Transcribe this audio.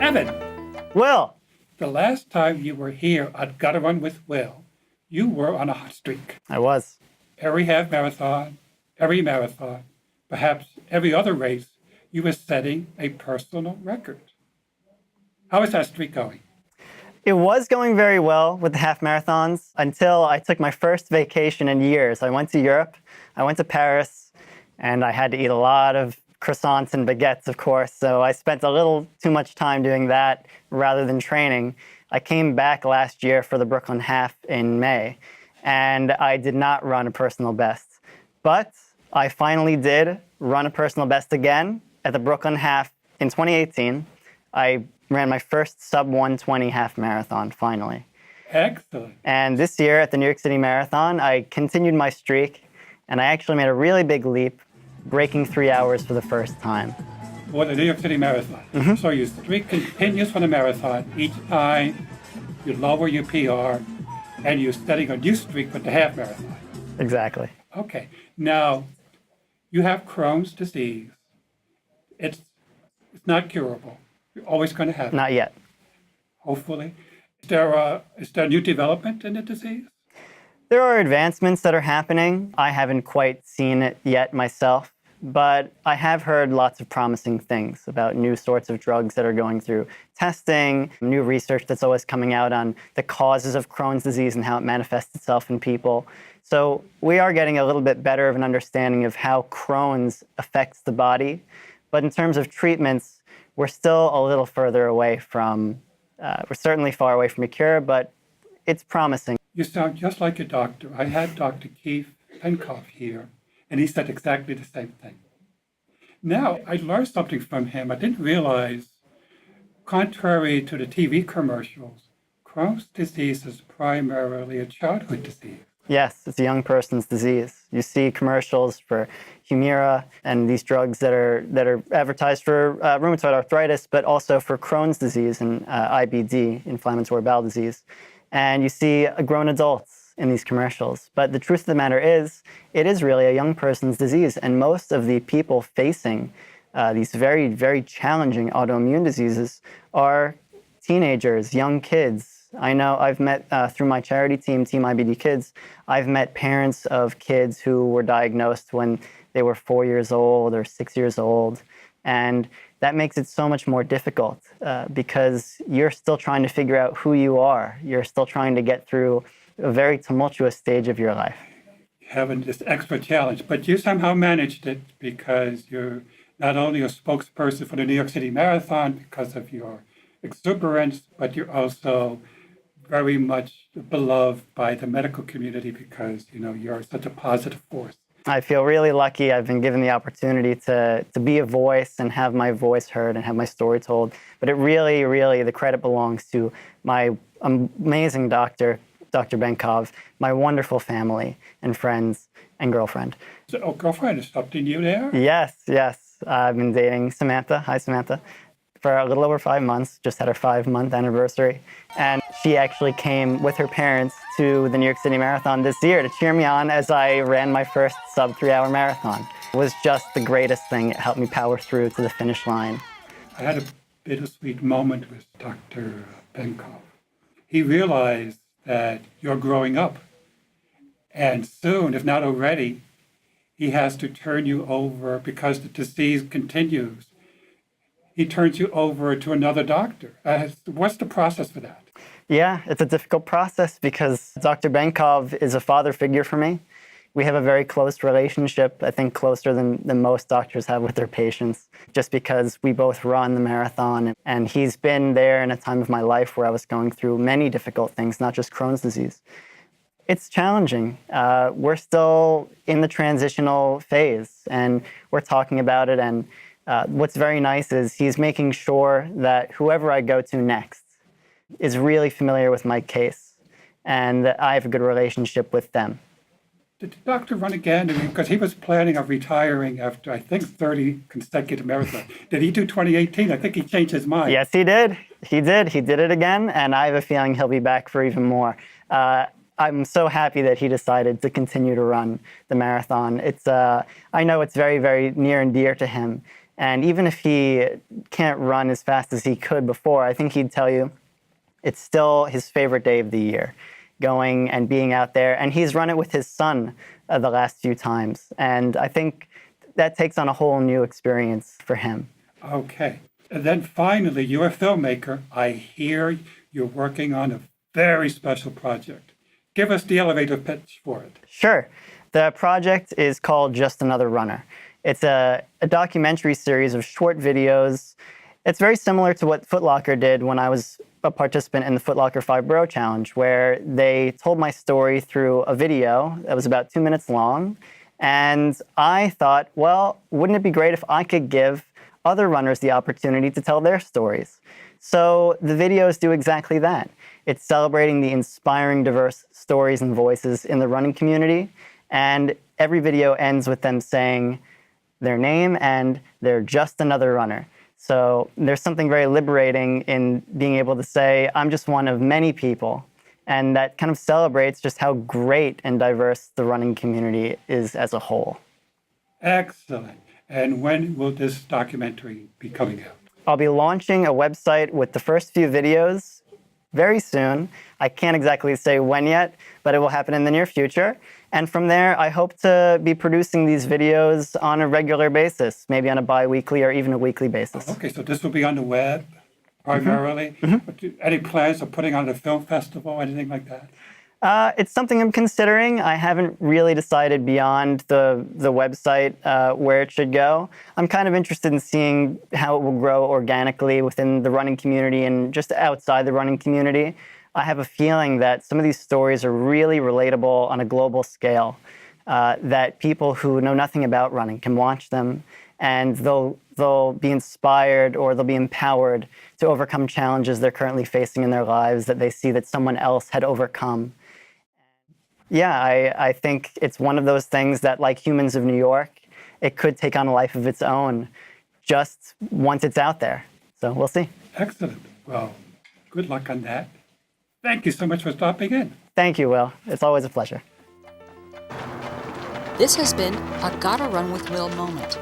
Evan, Will, the last time you were here on Gotta Run with Will, you were on a hot streak. I was. Every half marathon, every marathon, perhaps every other race, you were setting a personal record. How is that streak going? It was going very well with the half marathons until I took my first vacation in years. I went to Europe, I went to Paris, and I had to eat a lot of croissants and baguettes, of course, so I spent a little too much time doing that rather than training. I came back last year for the Brooklyn Half in May, and I did not run a personal best. But I finally did run a personal best again at the Brooklyn Half in 2018. I ran my first sub-120 half marathon, finally. Excellent. And this year at the New York City Marathon, I continued my streak, and I actually made a really big leap, breaking 3 hours for the first time. For the New York City Marathon. So your streak continues for the marathon. Each time you lower your PR, and you're setting a new streak for the half marathon. Exactly. Okay. Now, you have Crohn's disease. It's not curable. You're always going to have it, Not yet. hopefully. Is there new development in the disease? There are advancements that are happening. I haven't quite seen it yet myself, but I have heard lots of promising things about new sorts of drugs that are going through testing, new research that's always coming out on the causes of Crohn's disease and how it manifests itself in people. So we are getting a little bit better of an understanding of how Crohn's affects the body. But in terms of treatments, we're still a little further away from, we're certainly far away from a cure, but it's promising. You sound just like a doctor. I had Dr. Keith Penkoff here, and he said exactly the same thing. Now, I learned something from him. I didn't realize, contrary to the TV commercials, Crohn's disease is primarily a childhood disease. Yes, it's a young person's disease. You see commercials for Humira and these drugs that are advertised for rheumatoid arthritis, but also for Crohn's disease and IBD, inflammatory bowel disease. And you see grown adults in these commercials. But the truth of the matter is, it is really a young person's disease. And most of the people facing these very, very challenging autoimmune diseases are teenagers, young kids. I know I've met, through my charity team, Team IBD Kids, I've met parents of kids who were diagnosed when they were 4 years old or 6 years old. And that makes it so much more difficult because you're still trying to figure out who you are. You're still trying to get through a very tumultuous stage of your life. Having this extra challenge, but you somehow managed it because you're not only a spokesperson for the New York City Marathon because of your exuberance, but you're also very much beloved by the medical community because, you know, you're such a positive force. I feel really lucky. I've been given the opportunity to be a voice and have my voice heard and have my story told. But it really, really, the credit belongs to my amazing doctor, Dr. Benkov, my wonderful family and friends and girlfriend. So, girlfriend is something new there? Yes. I've been dating Samantha. Hi, Samantha. For a little over 5 months, just had our 5-month anniversary. And she actually came with her parents to the New York City Marathon this year to cheer me on as I ran my first sub-3-hour marathon. It was just the greatest thing. It helped me power through to the finish line. I had a bittersweet moment with Dr. Benkov. He realized that you're growing up, and soon, if not already, he has to turn you over because the disease continues. He turns you over to another doctor. What's the process for that? Yeah, it's a difficult process because Dr. Benkov is a father figure for me. We have a very close relationship, I think closer than most doctors have with their patients, just because we both run the marathon. And he's been there in a time of my life where I was going through many difficult things, not just Crohn's disease. It's challenging. We're still in the transitional phase, and we're talking about it. And what's very nice is he's making sure that whoever I go to next is really familiar with my case, and that I have a good relationship with them. Did the doctor run again? Because he was planning on retiring after, I think, 30 consecutive marathons. Did he do 2018? I think he changed his mind. Yes, he did. He did it again, and I have a feeling he'll be back for even more. I'm so happy that he decided to continue to run the marathon. I know it's very, very near and dear to him. And even if he can't run as fast as he could before, I think he'd tell you it's still his favorite day of the year, going and being out there. And he's run it with his son the last few times. And I think that takes on a whole new experience for him. Okay. And then finally, you're a filmmaker. I hear you're working on a very special project. Give us the elevator pitch for it. Sure. The project is called Just Another Runner. It's a documentary series of short videos. It's very similar to what Foot Locker did when I was a participant in the Foot Locker 5 Borough Challenge, where they told my story through a video that was about 2 minutes long. And I thought, well, wouldn't it be great if I could give other runners the opportunity to tell their stories? So the videos do exactly that. It's celebrating the inspiring, diverse stories and voices in the running community. And every video ends with them saying their name and they're just another runner. So there's something very liberating in being able to say, I'm just one of many people. And that kind of celebrates just how great and diverse the running community is as a whole. Excellent. And when will this documentary be coming out? I'll be launching a website with the first few videos very soon. I can't exactly say when yet, but it will happen in the near future. And from there, I hope to be producing these videos on a regular basis, maybe on a bi-weekly or even a weekly basis. Okay, so this will be on the web primarily. Any plans of putting on a film festival, anything like that? It's something I'm considering. I haven't really decided beyond the website where it should go. I'm kind of interested in seeing how it will grow organically within the running community and just outside the running community. I have a feeling that some of these stories are really relatable on a global scale, that people who know nothing about running can watch them and they'll be inspired or they'll be empowered to overcome challenges they're currently facing in their lives that they see that someone else had overcome. Yeah, I think it's one of those things that, like Humans of New York, it could take on a life of its own just once it's out there. So we'll see. Excellent. Well, good luck on that. Thank you so much for stopping in. Thank you, Will. It's always a pleasure. This has been a Gotta Run with Will moment.